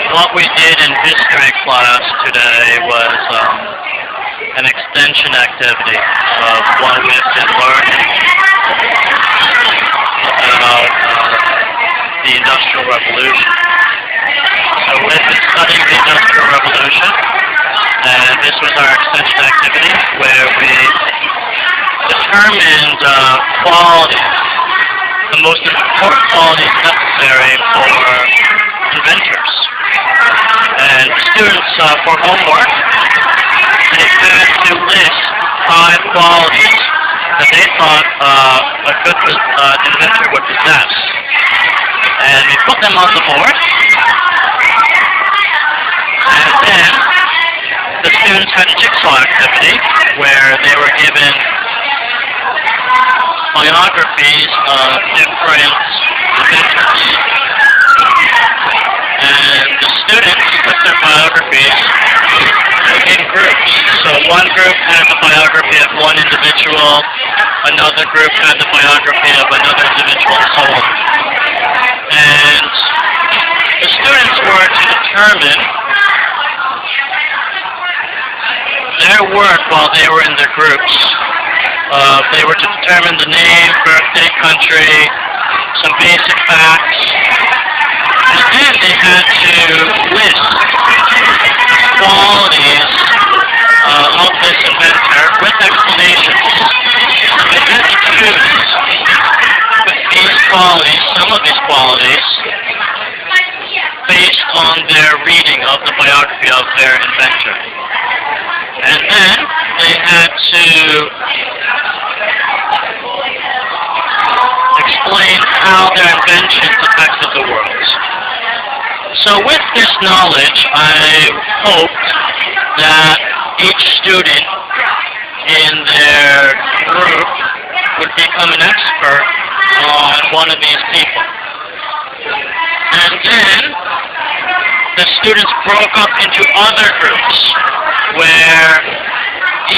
What we did in history class today was an extension activity of what we've been learning about the Industrial Revolution. So we've been studying the Industrial Revolution, and this was our extension activity where we determined qualities, the most important qualities necessary for inventors. And students, for homework, they had to list 5 qualities that they thought a good inventor would possess. And we put them on the board, and then the students had a jigsaw activity where they were given biographies of different inventors. And the students put their biographies in groups. So one group had the biography of one individual, another group had the biography of another individual, and so on. And the students were to determine their work while they were in their groups. They were to determine the name, birthday, country, some basic facts, and then they had to list qualities of this inventor with explanations. They had to choose these qualities, some of these qualities, based on their reading of the biography of their inventor. And then they had to explain how their inventions affected the world. So with this knowledge, I hoped that each student in their group would become an expert on one of these people. And then the students broke up into other groups where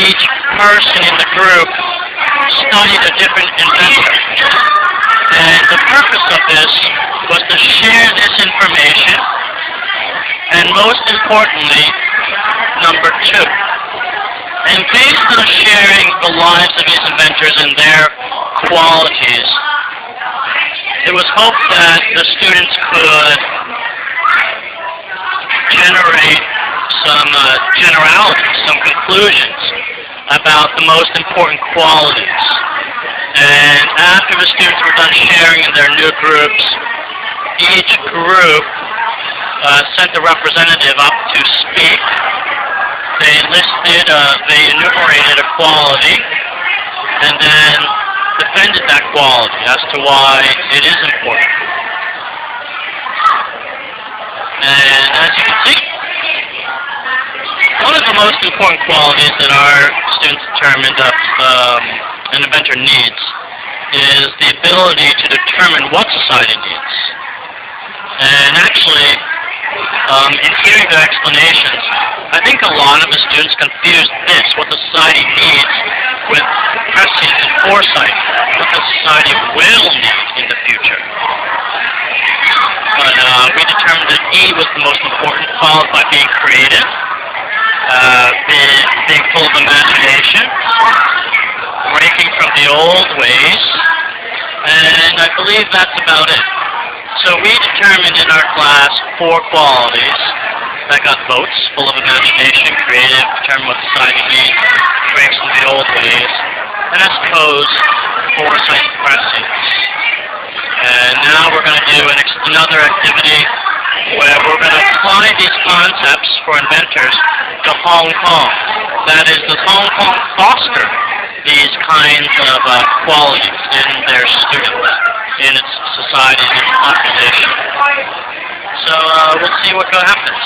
each person in the group studied a different inventor. And the purpose of this was to share this information, and most importantly, number 2. And based on sharing the lives of these inventors and their qualities, it was hoped that the students could generate some generalities, some conclusions about the most important qualities. And after the students were done sharing in their new groups, each group sent a representative up to speak. They enumerated a quality, and then defended that quality as to why it is important. And as you can see, one of the most important qualities that our students determined that an inventor needs is the ability to determine what society needs. And actually, in hearing their explanations, I think a lot of the students confuse this, what the society needs, with prescience and foresight, what the society will need in the future. But we determined that E was the most important, followed by being creative, being full of imagination, breaking from the old ways, and I believe that's about it. So we determined in our class 4 qualities that got votes: full of imagination, creative, determine what society needs, breaks from the old ways, and I suppose foresight and prescience. And now we're going to do another activity where we're going to apply these concepts for inventors to Hong Kong. That is, does Hong Kong foster these kinds of qualities in their students, in its society, in its population? So we'll see what happens.